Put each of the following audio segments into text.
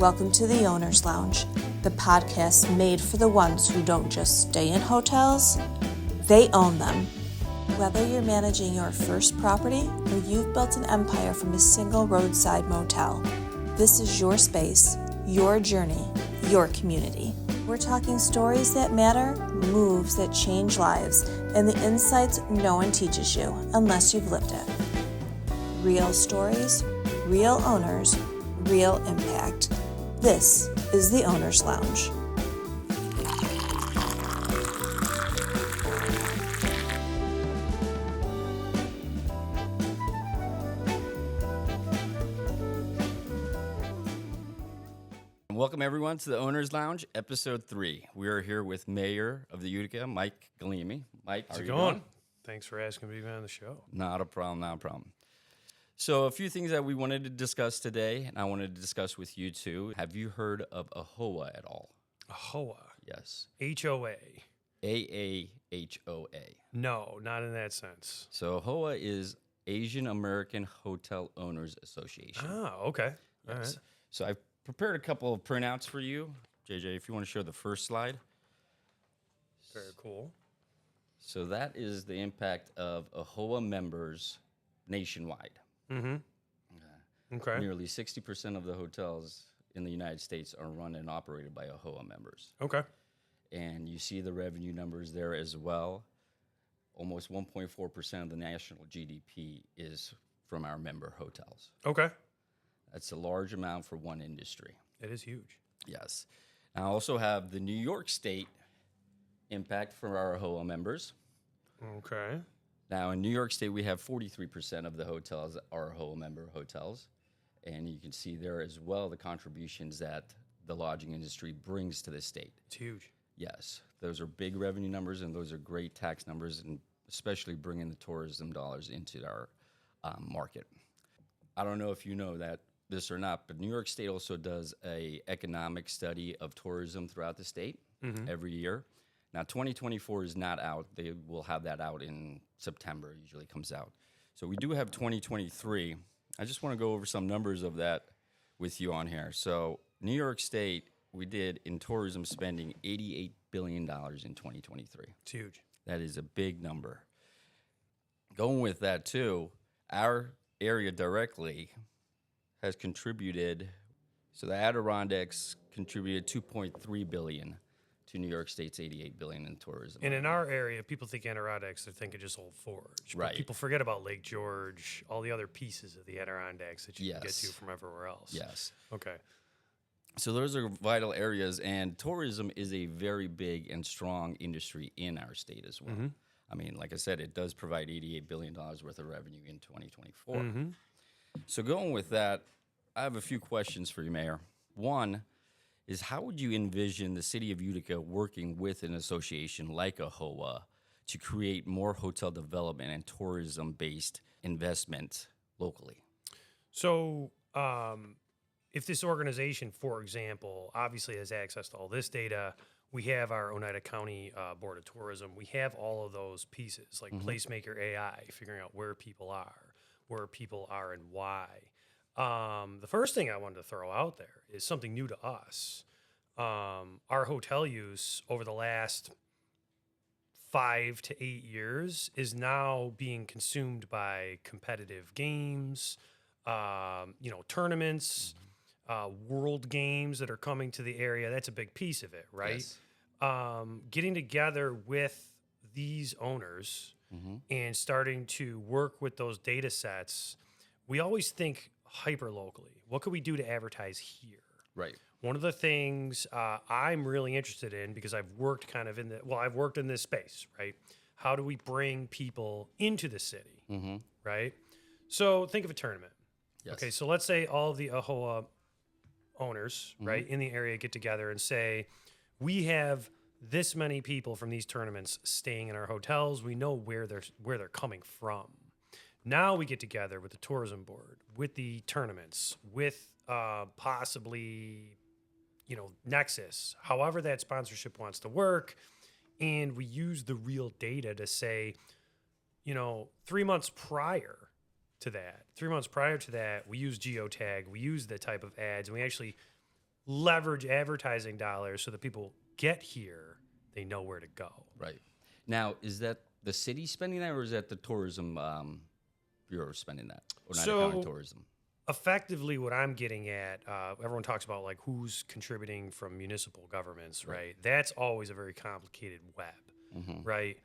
Welcome to the Owner's Lounge, the podcast made for the ones who don't just stay in hotels, they own them. Whether you're managing your first property or you've built an empire from a single roadside motel, this is your space, your journey, your community. We're talking stories that matter, moves that change lives, and the insights no one teaches you unless you've lived it. Real stories, real owners, real impact. This is the Owner's Lounge. Welcome everyone to the Owner's Lounge, episode 3. We are here with Mayor of the Utica, Mike Galime. Mike, how's it going? Thanks for asking me to be on the show. Not a problem. So a few things that we wanted to discuss today, and I wanted to discuss with you too. Have you heard of AHOA at all? AHOA? Yes. HOA? AAHOA. No, not in that sense. So AHOA is Asian American Hotel Owners Association. Oh, okay. Yes. All right. So I've prepared a couple of printouts for you. JJ, if you want to show the first slide. Very cool. So that is the impact of AHOA members nationwide. Mm-hmm. Okay. Nearly 60% of the hotels in the United States are run and operated by AHOA members. Okay. And you see the revenue numbers there as well. Almost 1.4% of the national GDP is from our member hotels. Okay. That's a large amount for one industry. It is huge. Yes. I also have the New York State impact for our AHOA members. Okay. Now, in New York State, we have 43% of the hotels are AHOA member hotels. And you can see there as well the contributions that the lodging industry brings to the state. It's huge. Yes. Those are big revenue numbers, and those are great tax numbers, and especially bringing the tourism dollars into our market. I don't know if you know this or not, but New York State also does a economic study of tourism throughout the state every year. Now, 2024 is not out. They will have that out in September, usually comes out. So we do have 2023. I just want to go over some numbers of that with you on here. So New York State, we did in tourism spending $88 billion in 2023. It's huge. That is a big number. Going with that, too, our area directly has contributed, so the Adirondacks contributed $2.3 billion to New York State's $88 billion in tourism. And in our area, people think Adirondacks, they're thinking just Old Forge. Right. But people forget about Lake George, all the other pieces of the Adirondacks that you can get to from everywhere else. Yes. Okay. So those are vital areas, and tourism is a very big and strong industry in our state as well. Mm-hmm. I mean, like I said, it does provide $88 billion worth of revenue in 2024. Mm-hmm. So going with that, I have a few questions for you, Mayor. One is, how would you envision the city of Utica working with an association like AHOA to create more hotel development and tourism-based investment locally? So if this organization, for example, obviously has access to all this data, we have our Oneida County Board of Tourism. We have all of those pieces, like Placemaker AI, figuring out where people are and why. The first thing I wanted to throw out there is something new to us. Our hotel use over the last 5 to 8 years is now being consumed by competitive games, tournaments, world games that are coming to the area. That's a big piece of it, right? Yes. Getting together with these owners and starting to work with those data sets, we always think hyper locally. What could we do to advertise here? Right. One of the things I'm really interested in, because I've worked I've worked in this space, right? How do we bring people into the city, right? So think of a tournament. Yes. Okay, so let's say all of the AHOA owners, right, in the area get together and say, we have this many people from these tournaments staying in our hotels. We know where they're coming from. Now we get together with the tourism board, with the tournaments, with possibly, Nexus, however that sponsorship wants to work. And we use the real data to say, 3 months prior to that, we use geotag, we use the type of ads, and we actually leverage advertising dollars so that people get here, they know where to go. Right. Now, is that the city spending that, or is that the tourism bureau spending that? Oneida County Tourism. Effectively, what I'm getting at, everyone talks about like who's contributing from municipal governments, right? That's always a very complicated web, right?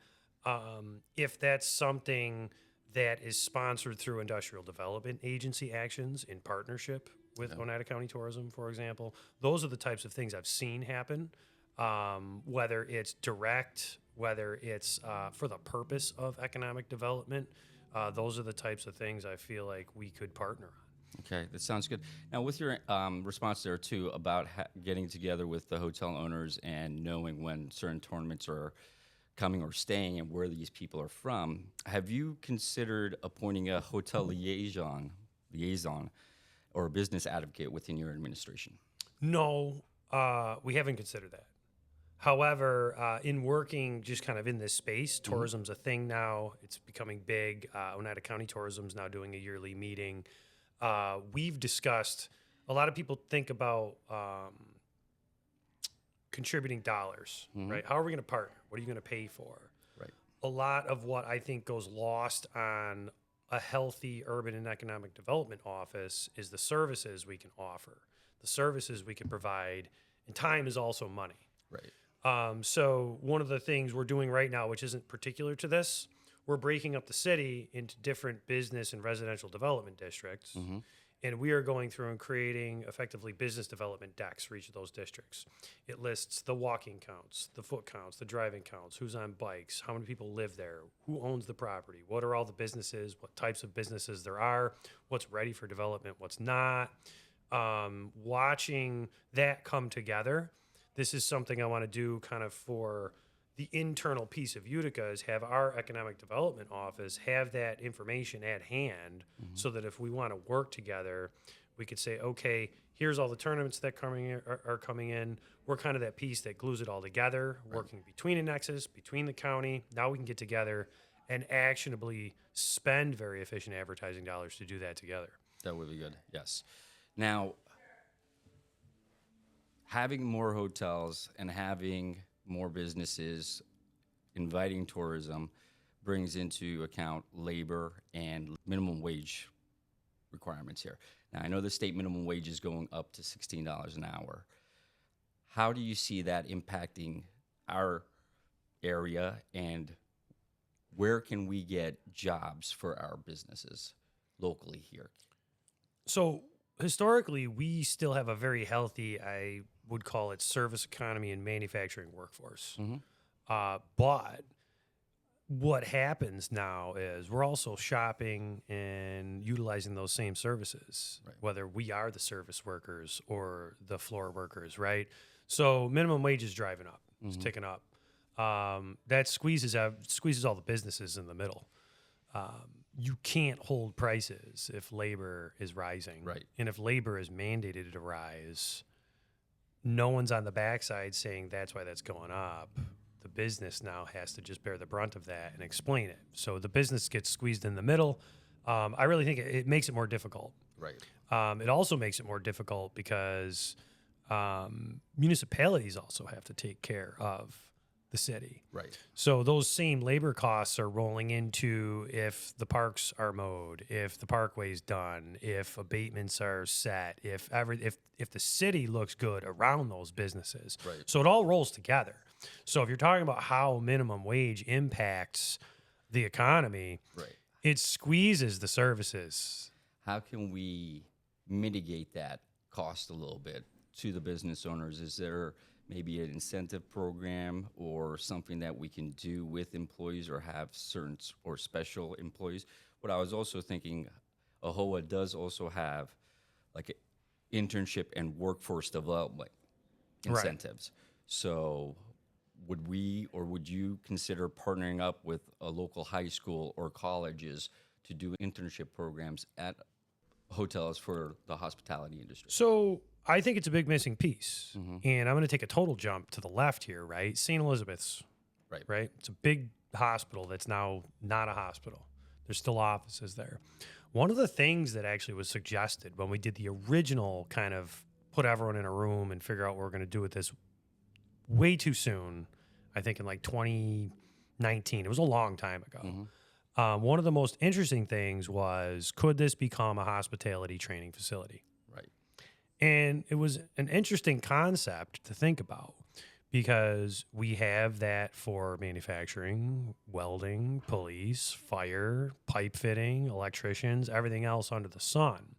If that's something that is sponsored through industrial development agency actions in partnership with Oneida County Tourism, for example, those are the types of things I've seen happen. Whether it's direct, whether it's for the purpose of economic development, those are the types of things I feel like we could partner on. Okay, that sounds good. Now, with your response there too about getting together with the hotel owners and knowing when certain tournaments are coming or staying and where these people are from, have you considered appointing a hotel liaison, or a business advocate within your administration? No, we haven't considered that. However, in working just kind of in this space, tourism's a thing now. It's becoming big. Oneida County Tourism's now doing a yearly meeting. We've discussed, a lot of people think about contributing dollars, right? How are we going to partner? What are you going to pay for? Right. A lot of what I think goes lost on a healthy urban and economic development office is the services we can offer, the services we can provide, and time is also money. Right. So one of the things we're doing right now, which isn't particular to this, we're breaking up the city into different business and residential development districts. And we are going through and creating effectively business development decks for each of those districts. It lists the walking counts, the foot counts, the driving counts, who's on bikes, how many people live there, who owns the property, what are all the businesses, what types of businesses there are, what's ready for development, what's not. Watching that come together, this is something I want to do kind of for the internal piece of Utica, is have our economic development office have that information at hand so that if we want to work together, we could say, okay, here's all the tournaments that are coming in. We're kind of that piece that glues it all together, working between a nexus, between the county. Now we can get together and actionably spend very efficient advertising dollars to do that together. That would be good, yes. Now, having more hotels and having more businesses, inviting tourism, brings into account labor and minimum wage requirements here. Now, I know the state minimum wage is going up to $16 an hour. How do you see that impacting our area, and where can we get jobs for our businesses locally here? So historically, we still have a very healthy, I would call it, service economy and manufacturing workforce. But what happens now is we're also shopping and utilizing those same services, whether we are the service workers or the floor workers, right? So minimum wage is driving up, it's ticking up. That squeezes all the businesses in the middle. You can't hold prices if labor is rising. Right. And if labor is mandated to rise, no one's on the backside saying that's why that's going up. The business now has to just bear the brunt of that and explain it. So the business gets squeezed in the middle. I really think it makes it more difficult. Right. It also makes it more difficult because municipalities also have to take care of the city. Right. So those same labor costs are rolling into if the parks are mowed, if the parkway's done, if abatements are set, if the city looks good around those businesses. Right. So it all rolls together. So if you're talking about how minimum wage impacts the economy, it squeezes the services. How can we mitigate that cost a little bit to the business owners? Is there maybe an incentive program or something that we can do with employees, or have certain or special employees? What I was also thinking, AHOA does also have like internship and workforce development incentives. So would you consider partnering up with a local high school or colleges to do internship programs at hotels for the hospitality industry? So I think it's a big missing piece. And I'm going to take a total jump to the left here, right? St. Elizabeth's, right? It's a big hospital that's now not a hospital. There's still offices there. One of the things that actually was suggested when we did the original kind of put everyone in a room and figure out what we're going to do with this way too soon. I think in like 2019. It was a long time ago. One of the most interesting things was, could this become a hospitality training facility? Right. And it was an interesting concept to think about because we have that for manufacturing, welding, police, fire, pipe fitting, electricians, everything else under the sun.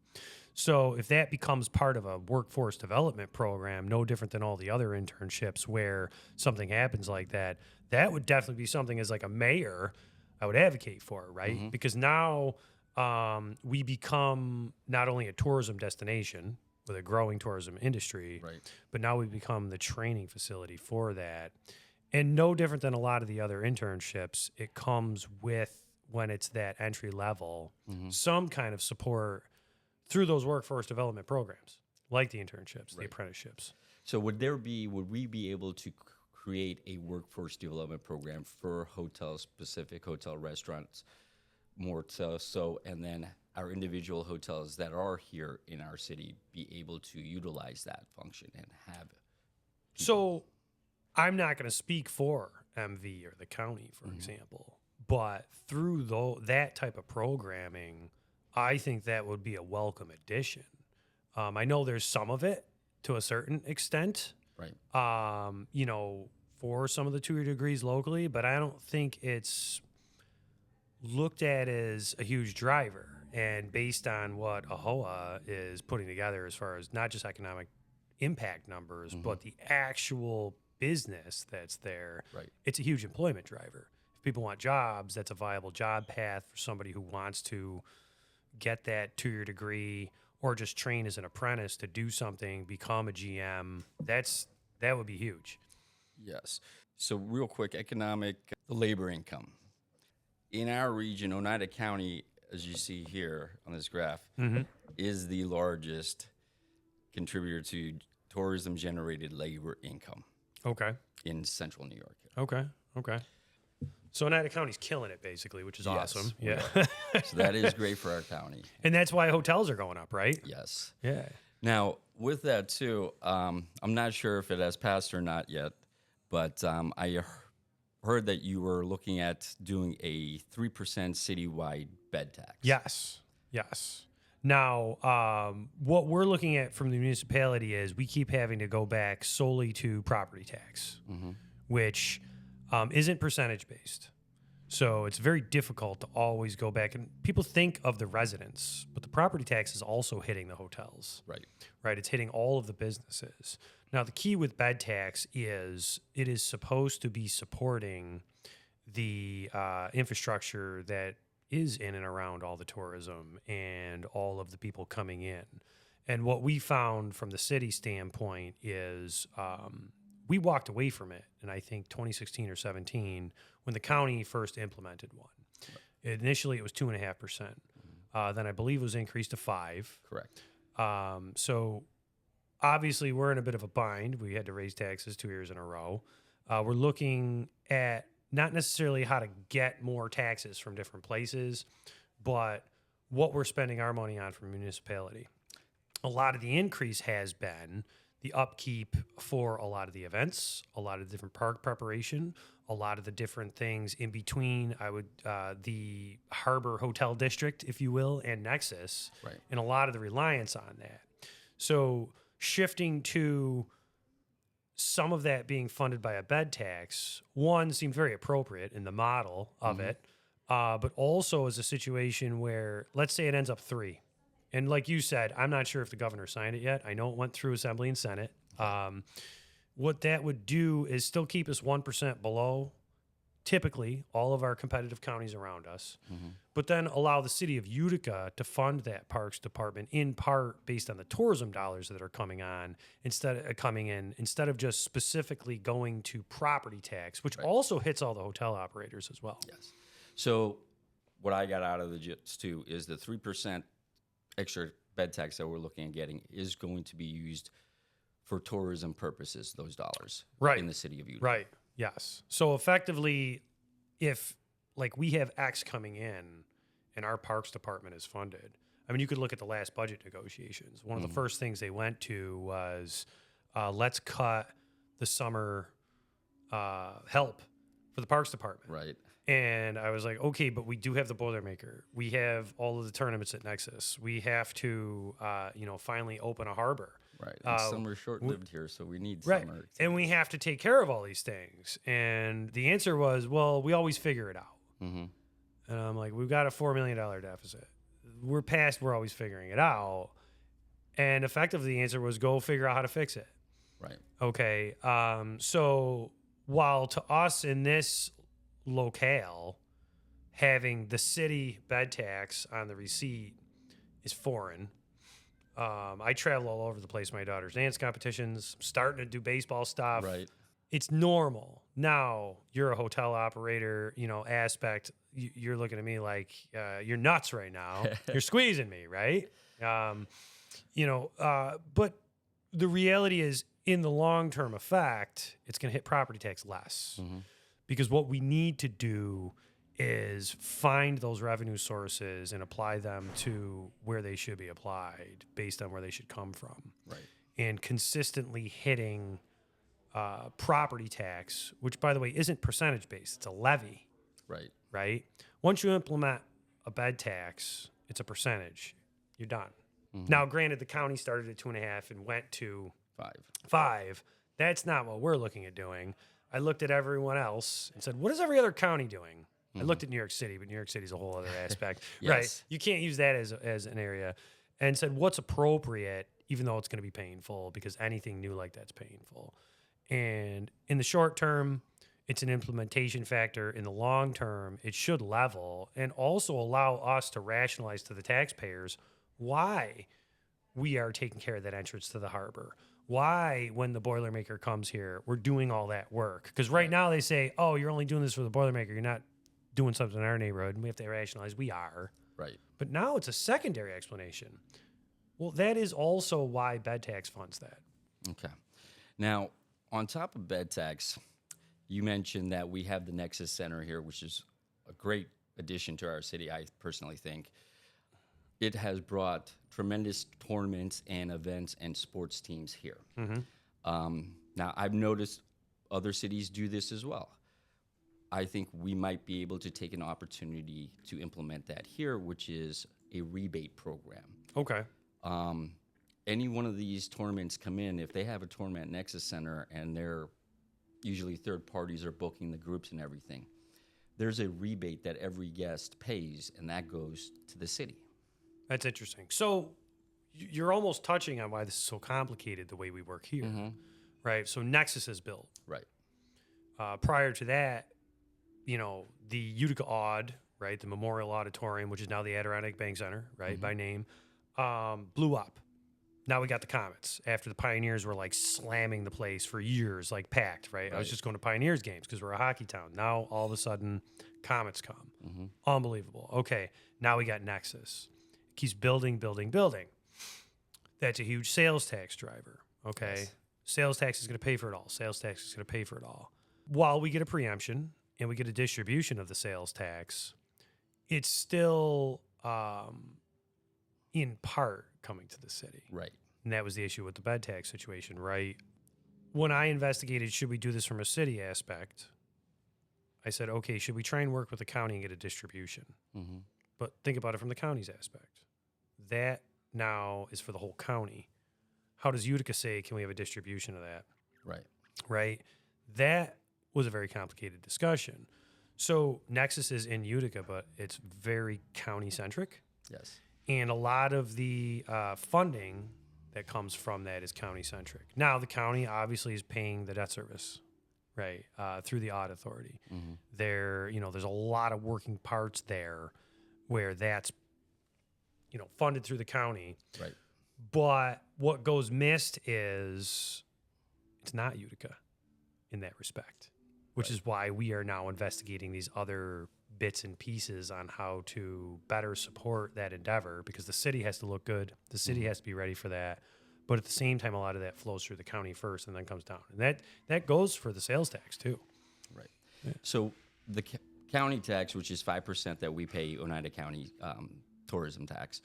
So if that becomes part of a workforce development program, no different than all the other internships where something happens like that, that would definitely be something as like a mayor I would advocate for, right? Because now we become not only a tourism destination with a growing tourism industry, Right. but now we become the training facility for that. And no different than a lot of the other internships, it comes with, when it's that entry level, some kind of support through those workforce development programs, like the internships, the apprenticeships. So would we be able to create a workforce development program for hotels, specific hotel restaurants, more so, and then our individual hotels that are here in our city be able to utilize that function and have it? So I'm not going to speak for MV or the county, for example, but through that type of programming, I think that would be a welcome addition. I know there's some of it to a certain extent, Right. For some of the 2-year degrees locally, but I don't think it's looked at as a huge driver. And based on what AHOA is putting together as far as not just economic impact numbers, but the actual business that's there, Right. it's a huge employment driver. If people want jobs, that's a viable job path for somebody who wants to get that 2-year degree or just train as an apprentice to do something, become a GM. That would be huge. Yes. So real quick, the labor income. In our region, Oneida County, as you see here on this graph, is the largest contributor to tourism-generated labor income Okay. in central New York. Okay. So Oneida County's killing it, basically, which is Yes, awesome. we Yeah. So that is great for our county. And that's why hotels are going up, right? Yes. Yeah. Now, with that too, I'm not sure if it has passed or not yet, but I heard that you were looking at doing a 3% citywide bed tax. Yes. Now, what we're looking at from the municipality is we keep having to go back solely to property tax, which isn't percentage based. So it's very difficult to always go back. And people think of the residents, but the property tax is also hitting the hotels. Right? It's hitting all of the businesses. Now, the key with bed tax is it is supposed to be supporting the infrastructure that is in and around all the tourism and all of the people coming in. And what we found from the city standpoint is we walked away from it in, I think, 2016 or 17 when the county first implemented one. Initially, it was 2.5%. Then I believe it was increased to 5%. Correct. So obviously, we're in a bit of a bind. We had to raise taxes 2 years in a row. We're looking at not necessarily how to get more taxes from different places, but what we're spending our money on from municipality. A lot of the increase has been the upkeep for a lot of the events, a lot of the different park preparation, a lot of the different things in between. The Harbor Hotel District, if you will, and Nexus, Right. and a lot of the reliance on that. So shifting to some of that being funded by a bed tax, one, seemed very appropriate in the model of it, but also is a situation where, let's say it ends up 3. And like you said, I'm not sure if the governor signed it yet. I know it went through Assembly and Senate. What that would do is still keep us 1% below typically all of our competitive counties around us, but then allow the city of Utica to fund that parks department in part based on the tourism dollars that are coming in, instead of just specifically going to property tax, which also hits all the hotel operators as well. Yes. So what I got out of the gist too is the 3% extra bed tax that we're looking at getting is going to be used for tourism purposes, those dollars in the city of Utica. Right. Yes. So effectively, if like we have X coming in and our parks department is funded, I mean, you could look at the last budget negotiations. One of the first things they went to was let's cut the summer help for the Parks Department. Right. And I was like, okay, but we do have the Boilermaker. We have all of the tournaments at Nexus. We have to, finally open a harbor. Right. And summer short-lived here, so we need Right. summer. And we have to take care of all these things. And the answer was, well, we always figure it out. Mm-hmm. And I'm like, we've got a $4 million deficit. We're always figuring it out. And effectively, the answer was go figure out how to fix it. Right. Okay. So while to us in this locale, having the city bed tax on the receipt is foreign. I travel all over the place. My daughter's dance competitions, starting to do baseball stuff. Right. It's normal. Now you're a hotel operator, aspect. You're looking at me like you're nuts right now. You're squeezing me, right? But the reality is, in the long-term effect, it's going to hit property tax less. Mm-hmm. Because what we need to do is find those revenue sources and apply them to where they should be applied based on where they should come from. Right. And consistently hitting property tax, which, by the way, isn't percentage-based. It's a levy. Right. Right? Once you implement a bed tax, it's a percentage. You're done. Mm-hmm. Now, granted, the county started at 2.5 and went to 5. That's not what we're looking at doing. I looked at everyone else and said, what is every other county doing? I looked at New York City, but New York City is a whole other aspect. Yes. Right? You can't use that as an area. And said, what's appropriate, even though it's going to be painful, because anything new like that's painful. And in the short term, it's an implementation factor. In the long term, it should level and also allow us to rationalize to the taxpayers why we are taking care of that entrance to the harbor. Why, when the Boilermaker comes here, we're doing all that work. Because right now they say, oh, you're only doing this for the Boilermaker. You're not doing something in our neighborhood. And we have to rationalize we are. Right. But now it's a secondary explanation. Well, that is also why bed tax funds that. Okay. Now, on top of bed tax, you mentioned that we have the Nexus Center here, which is a great addition to our city, I personally think. It has brought tremendous tournaments and events and sports teams here. Mm-hmm. Now, I've noticed other cities do this as well. I think we might be able to take an opportunity to implement that here, which is a rebate program. Okay. Any one of these tournaments come in, if they have a tournament at Nexus Center and they're usually third parties are booking the groups and everything, there's a rebate that every guest pays, and that goes to the city. That's interesting. So you're almost touching on why this is so complicated the way we work here, right? So Nexus is built. Right. Prior to that, the Utica Aud, right, the Memorial Auditorium, which is now the Adirondack Bank Center, right, by name, blew up. Now we got the Comets after the Pioneers were like slamming the place for years, like packed, right? I was just going to Pioneers games because we're a hockey town. Now all of a sudden, Comets come. Unbelievable. Okay, now we got Nexus. Keeps building. That's a huge sales tax driver, okay? Yes. Sales tax is going to pay for it all. Sales tax is going to pay for it all. While we get a preemption and we get a distribution of the sales tax, it's still in part coming to the city. Right. And that was the issue with the bed tax situation, right? When I investigated, should we do this from a city aspect, I said, okay, should we try and work with the county and get a distribution? Mm-hmm. But think about it from the county's aspect. That now is for the whole county. How does Utica say, can we have a distribution of that? Right. Right? That was a very complicated discussion. So Nexus is in Utica, but it's very county-centric. Yes. And a lot of the funding that comes from that is county-centric. Now, the county obviously is paying the debt service, right, through the audit authority. Mm-hmm. There's a lot of working parts there where that's, funded through the county. Right. But what goes missed is it's not Utica in that respect, which is why we are now investigating these other bits and pieces on how to better support that endeavor, because the city has to look good. The city has to be ready for that. But at the same time, a lot of that flows through the county first and then comes down. And that goes for the sales tax too. Right. Yeah. So the county tax, which is 5% that we pay Oneida County tourism tax,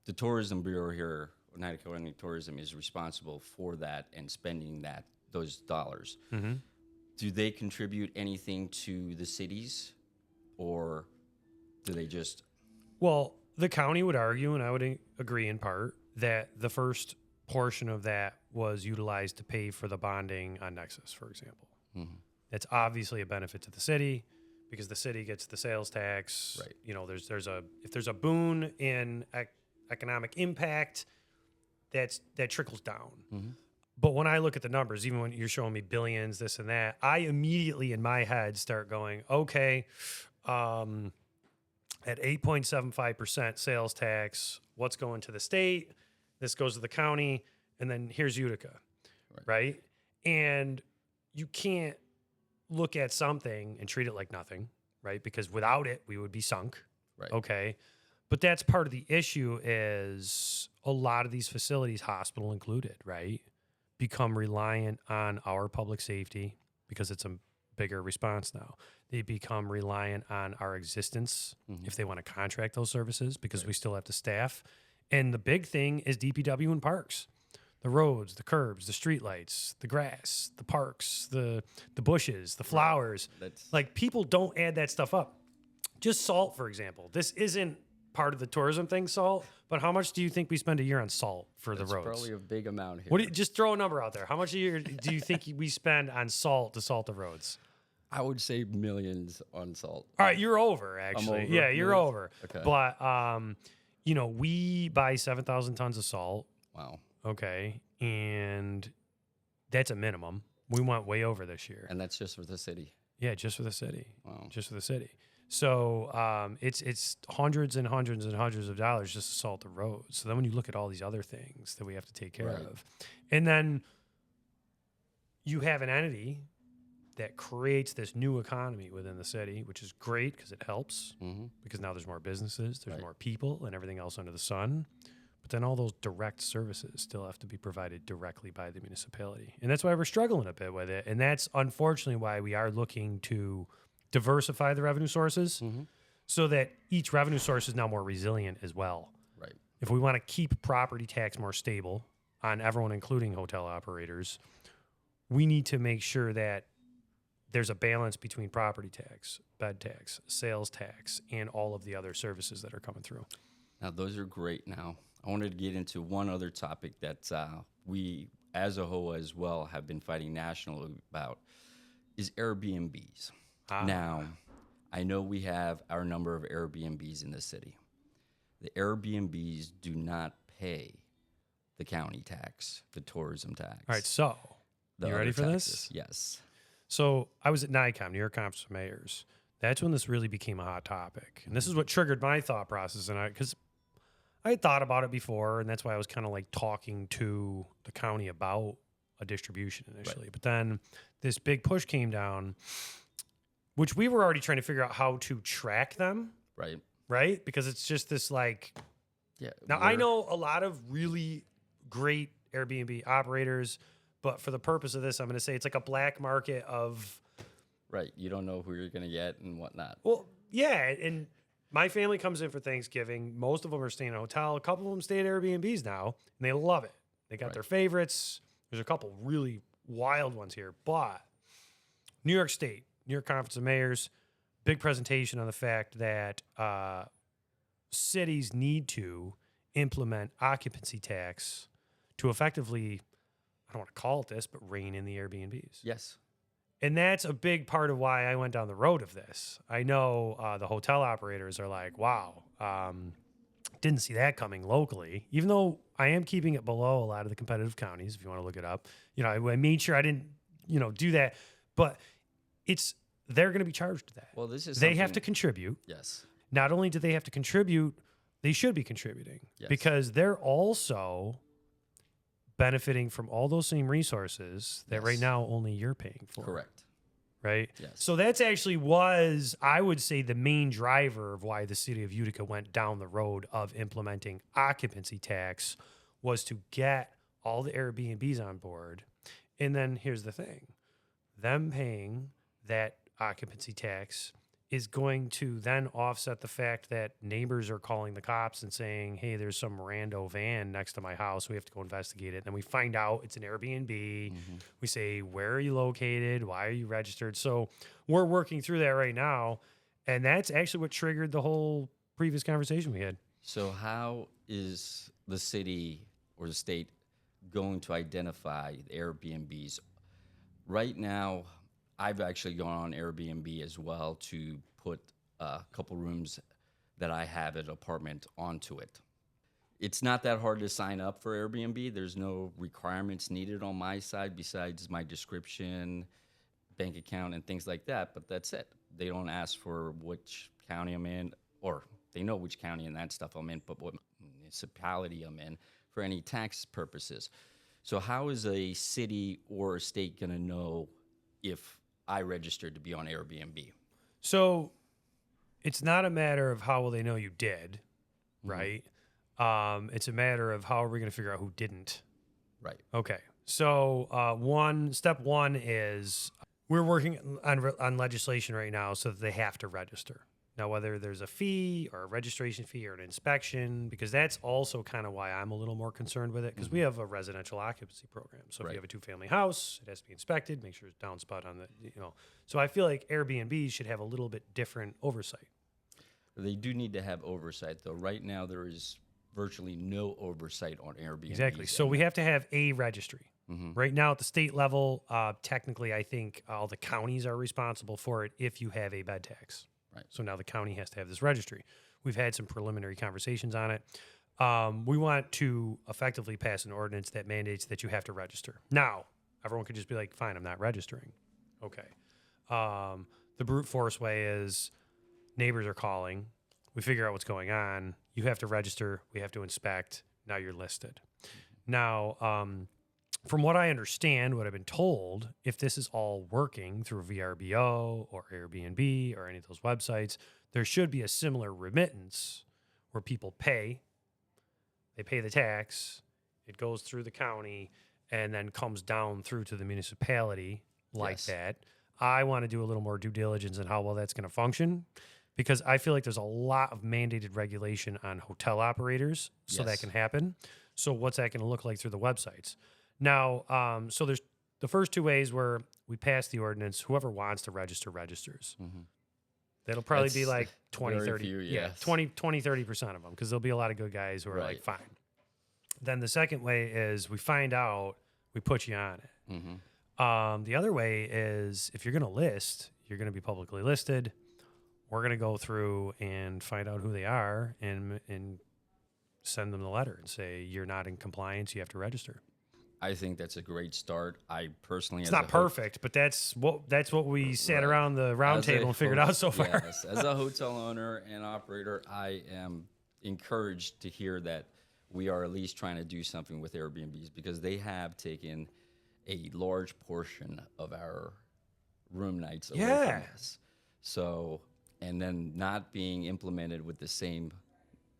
the tourism bureau here, Oneida County Tourism, is responsible for that and spending those dollars. Do they contribute anything to the cities, or do they just? Well, the county would argue, and I would agree in part, that the first portion of that was utilized to pay for the bonding on Nexus, for example. It's obviously a benefit to the city because the city gets the sales tax. Right. You know, if there's a boon in economic impact, that trickles down. But when I look at the numbers, even when you're showing me billions, this and that, I immediately in my head start going, okay, at 8.75% sales tax, what's going to the state? This goes to the county, and then here's Utica, right? And you can't look at something and treat it like nothing, right? Because without it, we would be sunk, Right. okay? But that's part of the issue is a lot of these facilities, hospital included, right, become reliant on our public safety because it's a bigger response now. They become reliant on our existence if they want to contract those services because we still have to staff. And the big thing is DPW and parks. The roads, the curbs, the streetlights, the grass, the parks, the bushes, the flowers. Like people don't add that stuff up. Just salt, for example. This isn't part of the tourism thing, salt, but how much do you think we spend a year on salt for the roads? Probably a big amount here. Just throw a number out there. How much a year do you think we spend on salt to salt the roads? I would say millions on salt. All right, you're over, actually. over? Yeah, you're Millions? over. Okay. But, we buy 7,000 tons of salt. Wow. Okay. And that's a minimum. We went way over this year. And that's just for the city. Yeah, just for the city. Wow. Just for the city. So it's hundreds and hundreds and hundreds of dollars just to salt the roads. So then when you look at all these other things that we have to take care of, and then you have an entity that creates this new economy within the city, which is great because it helps because now there's more businesses, there's more people and everything else under the sun. But then all those direct services still have to be provided directly by the municipality. And that's why we're struggling a bit with it. And that's unfortunately why we are looking to diversify the revenue sources so that each revenue source is now more resilient as well. Right. If we want to keep property tax more stable on everyone, including hotel operators, we need to make sure that there's a balance between property tax, bed tax, sales tax, and all of the other services that are coming through. Now, those are great. Now, I wanted to get into one other topic that we, as a whole as well, have been fighting nationally about, is Airbnbs. Now, I know we have our number of Airbnbs in the city. The Airbnbs do not pay the county tax, the tourism tax. All right, so you ready for this? Yes. So I was at NICOM, New York Conference of Mayors. That's when this really became a hot topic. And this is what triggered my thought process. And because I had thought about it before, and that's why I was kind of like talking to the county about a distribution initially. Right. But then this big push came down, which we were already trying to figure out how to track them. Right. Right? Because it's just this like... Yeah. Now, I know a lot of really great Airbnb operators, but for the purpose of this, I'm going to say it's like a black market of... Right. You don't know who you're going to get and whatnot. Well, yeah. And my family comes in for Thanksgiving. Most of them are staying in a hotel. A couple of them stay at Airbnbs now, and they love it. They got their favorites. There's a couple really wild ones here. But New York State, New York Conference of Mayors, big presentation on the fact that cities need to implement occupancy tax to effectively, I don't want to call it this, but rein in the Airbnbs. Yes. And that's a big part of why I went down the road of this. I know the hotel operators are like, wow, didn't see that coming locally, even though I am keeping it below a lot of the competitive counties, if you want to look it up. I made sure I didn't, do that. But they're going to be charged that. Well, this is they have to contribute. Yes. Not only do they have to contribute, they should be contributing because they're also benefiting from all those same resources that right now only you're paying for. Correct. Right? Yes. So that's actually was, I would say, the main driver of why the city of Utica went down the road of implementing occupancy tax was to get all the Airbnbs on board. And then here's the thing. Them paying that occupancy tax is going to then offset the fact that neighbors are calling the cops and saying, hey, there's some rando van next to my house. We have to go investigate it. And then we find out it's an Airbnb. We say, where are you located? Why are you registered? So we're working through that right now. And that's actually what triggered the whole previous conversation we had. So how is the city or the state going to identify the Airbnbs? Right now, I've actually gone on Airbnb as well to put a couple rooms that I have at an apartment onto it. It's not that hard to sign up for Airbnb. There's no requirements needed on my side besides my description, bank account, and things like that, but that's it. They don't ask for which county I'm in, or they know which county and that stuff I'm in, but what municipality I'm in for any tax purposes. So how is a city or a state going to know if I registered to be on Airbnb? So it's not a matter of how will they know you did, right? It's a matter of how are we going to figure out who didn't. Right. Okay. So step one is we're working on legislation right now so that they have to register. Now, whether there's a fee or a registration fee or an inspection, because that's also kind of why I'm a little more concerned with it, because we have a residential occupancy program. So if you have a 2-family house, it has to be inspected, make sure it's downspout on the, So I feel like Airbnb should have a little bit different oversight. They do need to have oversight, though. Right now, there is virtually no oversight on Airbnb. Exactly. So we have to have a registry. Right now at the state level, technically, I think all the counties are responsible for it if you have a bed tax. Right. So now the county has to have this registry. We've had some preliminary conversations on it. We want to effectively pass an ordinance that mandates that you have to register. Now, everyone could just be like, fine, I'm not registering. Okay. The brute force way is neighbors are calling. We figure out what's going on. You have to register. We have to inspect. Now you're listed. Now, from what I understand, what I've been told, if this is all working through VRBO or Airbnb or any of those websites, there should be a similar remittance where people pay. They pay the tax. It goes through the county and then comes down through to the municipality like that. I want to do a little more due diligence on how well that's going to function, because I feel like there's a lot of mandated regulation on hotel operators so that can happen. So what's that going to look like through the websites? Now, so there's the first two ways where we pass the ordinance. Whoever wants to register registers. That'll probably be like 20, 30. Few, 20, 30% of them, because there'll be a lot of good guys who are like, fine. Then the second way is we find out, we put you on it. The other way is if you're going to list, you're going to be publicly listed. We're going to go through and find out who they are and send them the letter and say, you're not in compliance, you have to register. I think that's a great start. I personally, it's not perfect, but that's what we sat around the round table and figured out so far. Yes, as a hotel owner and operator, I am encouraged to hear that we are at least trying to do something with Airbnbs, because they have taken a large portion of our room nights away from us. So, and then not being implemented with the same,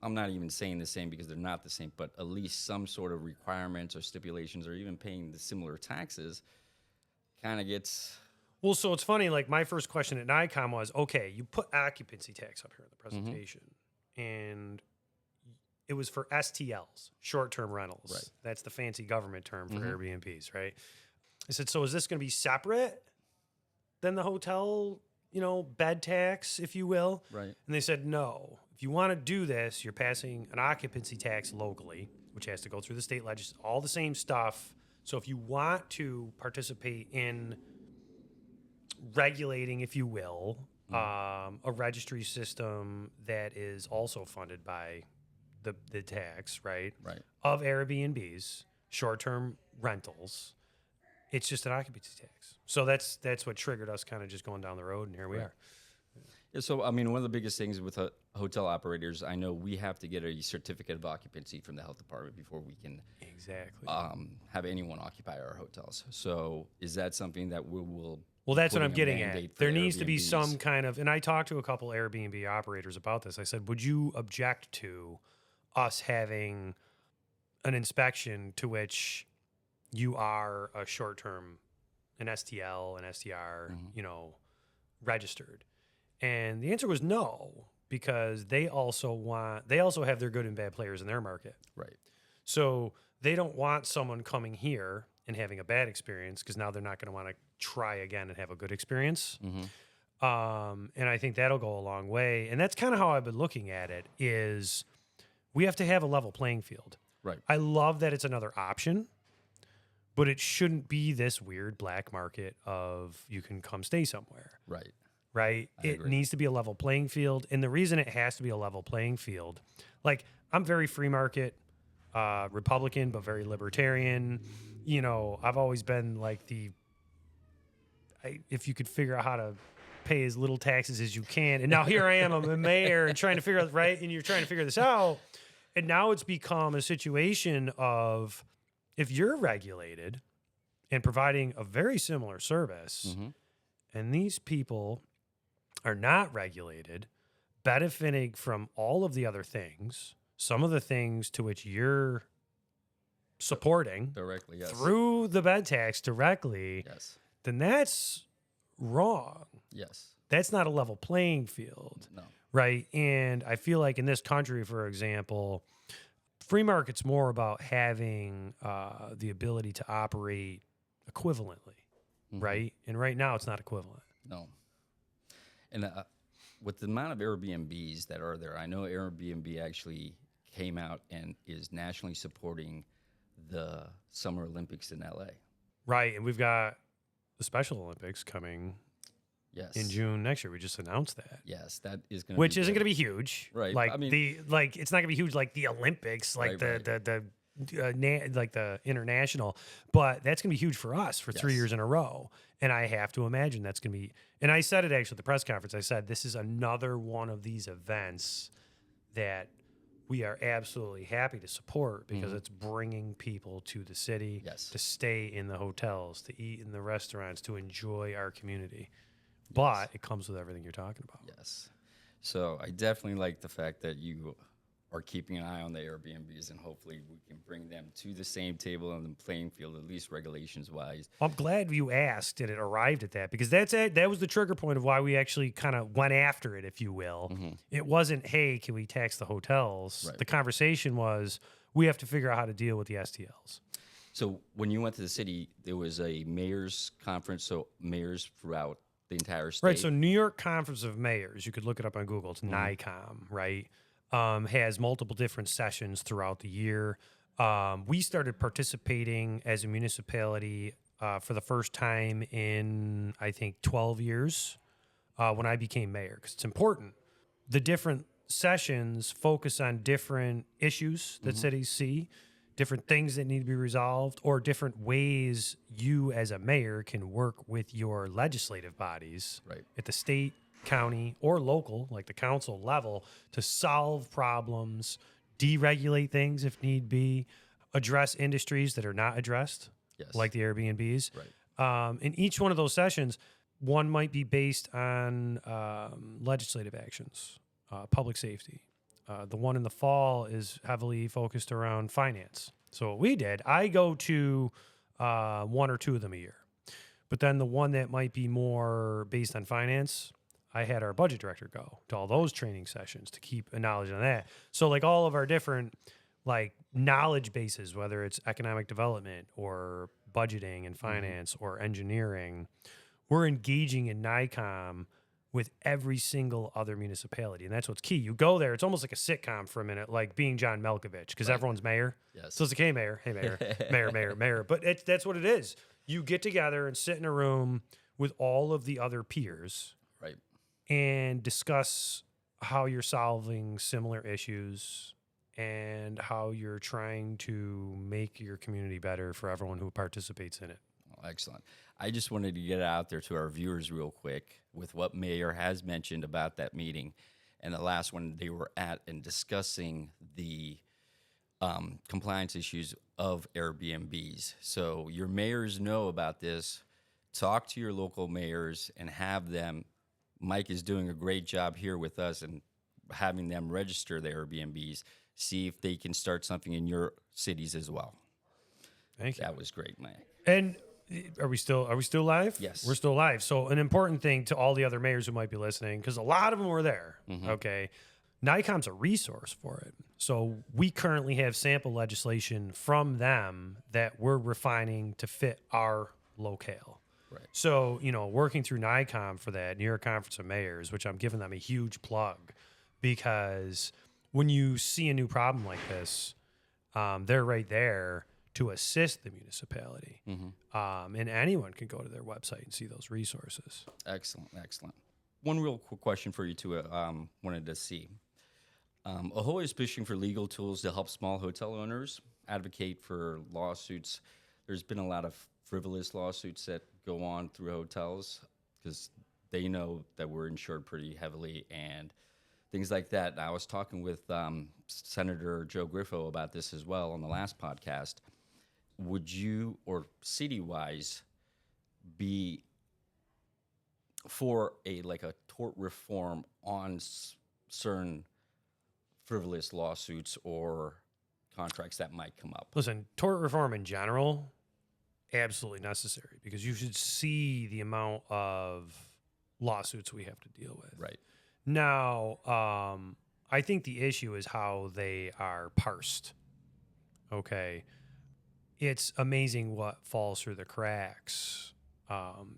I'm not even saying the same because they're not the same, but at least some sort of requirements or stipulations or even paying the similar taxes kind of gets... Well, so it's funny, like my first question at NICOM was, okay, you put occupancy tax up here in the presentation, and it was for STLs, short-term rentals. Right. That's the fancy government term for Airbnbs, right? I said, so is this going to be separate than the hotel, bed tax, if you will? Right. And they said, no. If you want to do this, you're passing an occupancy tax locally, which has to go through the state legislature, all the same stuff. So if you want to participate in regulating, if you will, a registry system that is also funded by the tax, right? Right. Of Airbnbs, short-term rentals, it's just an occupancy tax. So that's what triggered us kind of just going down the road, and here we are. Yeah, so, I mean, one of the biggest things with hotel operators, I know we have to get a certificate of occupancy from the health department before we can have anyone occupy our hotels. So is that something that we will... Well, that's what I'm getting at. There needs to be some kind of... And I talked to a couple Airbnb operators about this. I said, would you object to us having an inspection to which you are a short-term, an STL, an STR, registered? And the answer was no, because they also have their good and bad players in their market. Right. So they don't want someone coming here and having a bad experience, because now they're not going to want to try again and have a good experience. And I think that'll go a long way. And that's kind of how I've been looking at it, is we have to have a level playing field. Right. I love that it's another option, but it shouldn't be this weird black market of you can come stay somewhere. Right. Right? It agree. needs to be a level playing field. And the reason it has to be a level playing field, like, I'm very free market, Republican, but very libertarian. You know, I've always been like if you could figure out how to pay as little taxes as you can. And now here I am, I'm a mayor and trying to figure out, right? And you're trying to figure this out. And now it's become a situation of, if you're regulated and providing a very similar service, and these people are not regulated, benefiting from all of the other things, some of the things to which you're supporting Directly, yes. through the bed tax directly, Yes. then that's wrong. Yes. That's not a level playing field. No. Right. And I feel like in this country, for example, free market's more about having the ability to operate equivalently. Right. And right now it's not equivalent. No. And with the amount of Airbnbs that are there, I know Airbnb actually came out and is nationally supporting the Summer Olympics in LA. Right. And we've got the Special Olympics coming Yes. in June next year. We just announced that. Yes, that is going to Which be isn't great. going to be huge. Right. Like I mean, it's not going to be huge like the Olympics, like Right, like the international, but that's going to be huge for us for 3 Yes. years in a row. And I have to imagine that's going to be, and I said it actually at the press conference, I said, this is another one of these events that we are absolutely happy to support, because it's bringing people to the city, Yes. to stay in the hotels, to eat in the restaurants, to enjoy our community. But it comes with everything you're talking about. Yes. So I definitely like the fact that you are keeping an eye on the Airbnbs, and hopefully we can bring them to the same table on the playing field, at least regulations wise. I'm glad you asked and it arrived at that, because that was the trigger point of why we actually kind of went after it, if you will. It wasn't, hey, can we tax the hotels? Right. The conversation was, we have to figure out how to deal with the STLs. So when you went to the city, there was a mayor's conference, so mayors throughout the entire state. Right. So New York Conference of Mayors, you could look it up on Google. It's NICOM, right? Has multiple different sessions throughout the year. We started participating as a municipality for the first time in, I think, 12 years when I became mayor, because it's important. The different sessions focus on different issues that cities see, different things that need to be resolved, or different ways you as a mayor can work with your legislative bodies Right. at the state, county, or local, like the council level, to solve problems, deregulate things if need be, address industries that are not addressed, Yes. like the Airbnbs. Right. In each one of those sessions, one might be based on legislative actions, public safety. The one in the fall is heavily focused around finance. So what we did, I go to one or two of them a year. But then the one that might be more based on finance, I had our budget director go to all those training sessions to keep a knowledge on that. So like all of our different like knowledge bases, whether it's economic development or budgeting and finance or engineering, we're engaging in NICOM with every single other municipality. And that's what's key. You go there, it's almost like a sitcom for a minute, like being John Malkovich, because everyone's mayor. Yes. So it's like, hey, mayor, mayor. But that's what it is. You get together and sit in a room with all of the other peers Right. and discuss how you're solving similar issues and how you're trying to make your community better for everyone who participates in it. Oh, excellent. I just wanted to get out there to our viewers real quick with what Mayor has mentioned about that meeting. And the last one they were at and discussing the compliance issues of Airbnbs. So your mayors know about this. Talk to your local mayors and have them. Mike is doing a great job here with us and having them register the Airbnbs. See if they can start something in your cities as well. Thank you. That was great, Mike. And Are we still live? Yes. We're still live. So an important thing to all the other mayors who might be listening, because a lot of them were there. Mm-hmm. Okay. NICOM's a resource for it. So we currently have sample legislation from them that we're refining to fit our locale. Right. So, working through NICOM for that, New York Conference of Mayors, which I'm giving them a huge plug, because when you see a new problem like this, they're right there to assist the municipality. Mm-hmm. And anyone can go to their website and see those resources. Excellent. One real quick question for you too. Wanted to see. AHOA is pushing for legal tools to help small hotel owners advocate for lawsuits. There's been a lot of frivolous lawsuits that go on through hotels because they know that we're insured pretty heavily and things like that. And I was talking with Senator Joe Griffo about this as well on the last podcast. Would you, or city-wise, be for a tort reform on certain frivolous lawsuits or contracts that might come up? Listen, tort reform in general, absolutely necessary, because you should see the amount of lawsuits we have to deal with. Right. Now, I think the issue is how they are parsed. Okay. It's amazing what falls through the cracks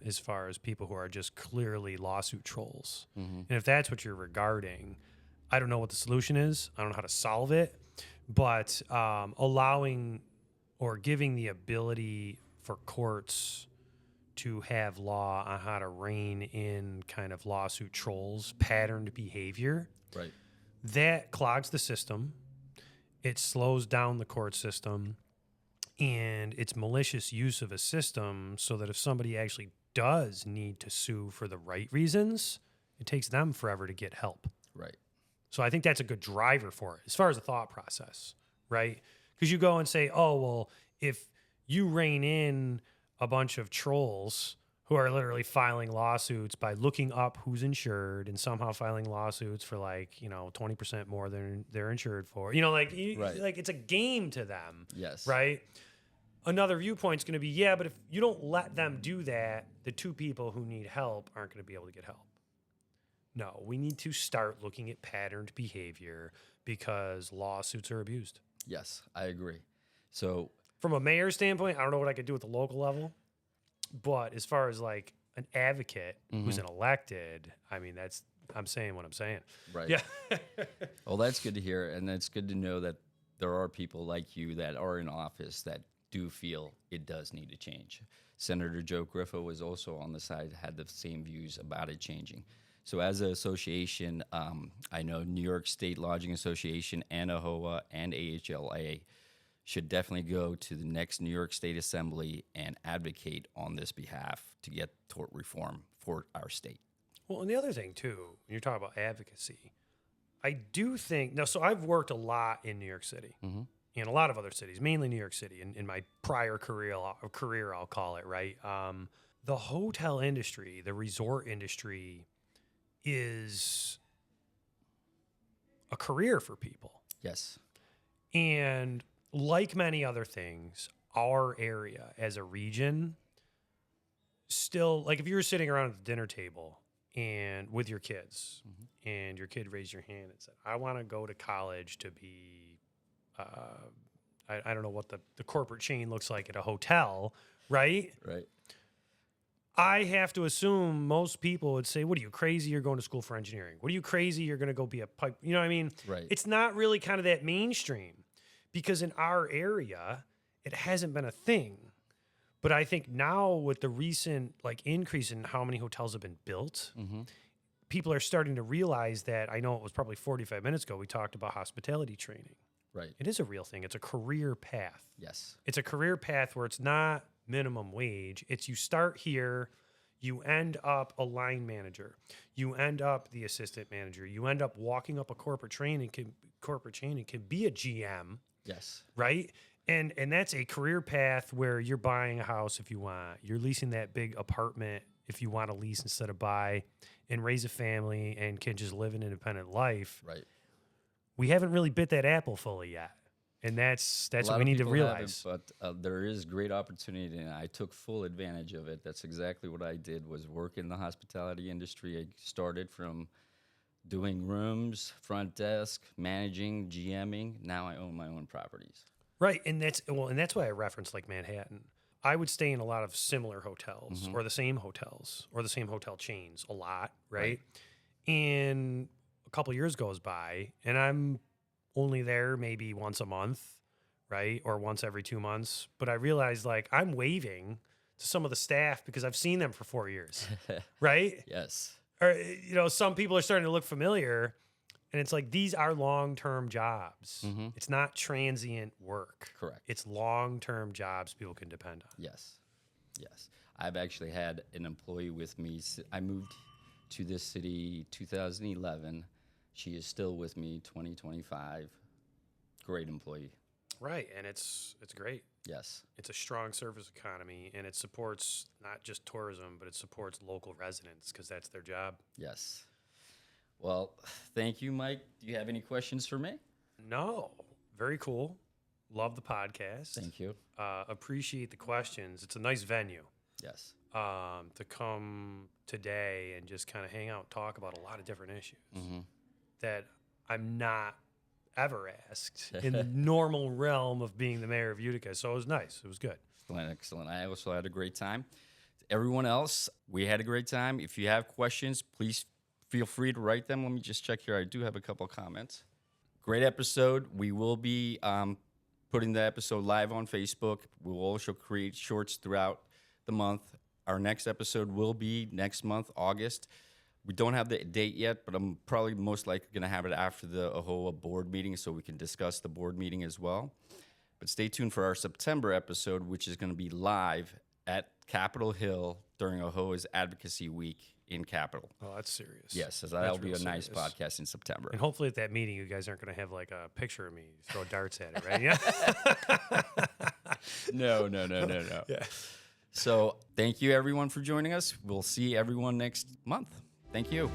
as far as people who are just clearly lawsuit trolls. Mm-hmm. And if that's what you're regarding, I don't know what the solution is. I don't know how to solve it. But allowing or giving the ability for courts to have law on how to rein in kind of lawsuit trolls, patterned behavior, Right. that clogs the system. It slows down the court system. And it's malicious use of a system so that if somebody actually does need to sue for the right reasons, it takes them forever to get help. Right. So I think that's a good driver for it as far as the thought process, right? Because you go and say, oh, well, if you rein in a bunch of trolls who are literally filing lawsuits by looking up who's insured and somehow filing lawsuits for 20% more than they're insured for, Right. it's a game to them. Yes. Right. Another viewpoint's going to be, yeah, but if you don't let them do that, the two people who need help aren't going to be able to get help. No, we need to start looking at patterned behavior because lawsuits are abused. Yes, I agree. So From a mayor's standpoint, I don't know what I could do at the local level, but as far as an advocate who's an elected, I mean, I'm saying what I'm saying. Right. Yeah. Well, that's good to hear, and it's good to know that there are people like you that are in office that do feel it does need to change. Senator Joe Griffo was also on the side, had the same views about it changing. So as an association, I know New York State Lodging Association and AHOA and AHLA should definitely go to the next New York State Assembly and advocate on this behalf to get tort reform for our state. Well, and the other thing, too, when you're talking about advocacy, I do think, now, so I've worked a lot in New York City and a lot of other cities, mainly New York City, in my prior career, I'll call it, right? The hotel industry, the resort industry is a career for people. Yes. And like many other things, our area as a region still, if you were sitting around at the dinner table and with your kids and your kid raised your hand and said, I want to go to college to be, I don't know what the corporate chain looks like at a hotel, right? Right. I have to assume most people would say, what are you, crazy? You're going to school for engineering. What are you, crazy? You're going to go be a pipe. You know what I mean? Right. It's not really kind of that mainstream because in our area, it hasn't been a thing. But I think now with the recent increase in how many hotels have been built, people are starting to realize that. I know it was probably 45 minutes ago we talked about hospitality training. Right. It is a real thing. It's a career path. Yes. It's a career path where it's not minimum wage. It's you start here, you end up a line manager, you end up the assistant manager, you end up walking up a corporate chain and can be a GM. Yes. Right? And that's a career path where you're buying a house if you want. You're leasing that big apartment if you want to lease instead of buy and raise a family and can just live an independent life. Right. We haven't really bit that apple fully yet. And that's A what lot we of need to people realize. haven't, but there is great opportunity, and I took full advantage of it. That's exactly what I did, was work in the hospitality industry. I started from doing rooms, front desk, managing, GMing. Now I own my own properties. Right, and that's why I referenced like Manhattan. I would stay in a lot of similar hotels or the same hotels or the same hotel chains a lot, right? And a couple years goes by and I'm only there maybe once a month, right? Or once every 2 months, but I realized like I'm waving to some of the staff because I've seen them for 4 years, right? Yes. Or some people are starting to look familiar. And it's like, these are long-term jobs. It's not transient work. Correct. It's long-term jobs people can depend on. Yes. Yes. I've actually had an employee with me. I moved to this city 2011. She is still with me 2025. Great employee. Right, and it's great. Yes. It's a strong service economy, and it supports not just tourism, but it supports local residents because that's their job. Yes. Well, thank you, Mike. Do you have any questions for me? No, very cool. Love the podcast. Thank you. Appreciate the questions. It's a nice venue Yes. to come today and just kind of hang out and talk about a lot of different issues that I'm not ever asked in the normal realm of being the mayor of Utica. So it was nice. It was good. Excellent, excellent. I also had a great time. Everyone else, we had a great time. If you have questions, please feel free to write them. Let me just check here. I do have a couple of comments. Great episode. We will be putting the episode live on Facebook. We will also create shorts throughout the month. Our next episode will be next month, August. We don't have the date yet, but I'm probably most likely going to have it after the AHOA board meeting so we can discuss the board meeting as well. But stay tuned for our September episode, which is going to be live at Capitol Hill during AHOA's Advocacy Week in Capitol. Oh, that's serious. Yes, so that'll be a real nice serious. podcast in September. And hopefully at that meeting, you guys aren't going to have like a picture of me throw darts at it, right? Yeah. No. Yeah. So thank you, everyone, for joining us. We'll see everyone next month. Thank you.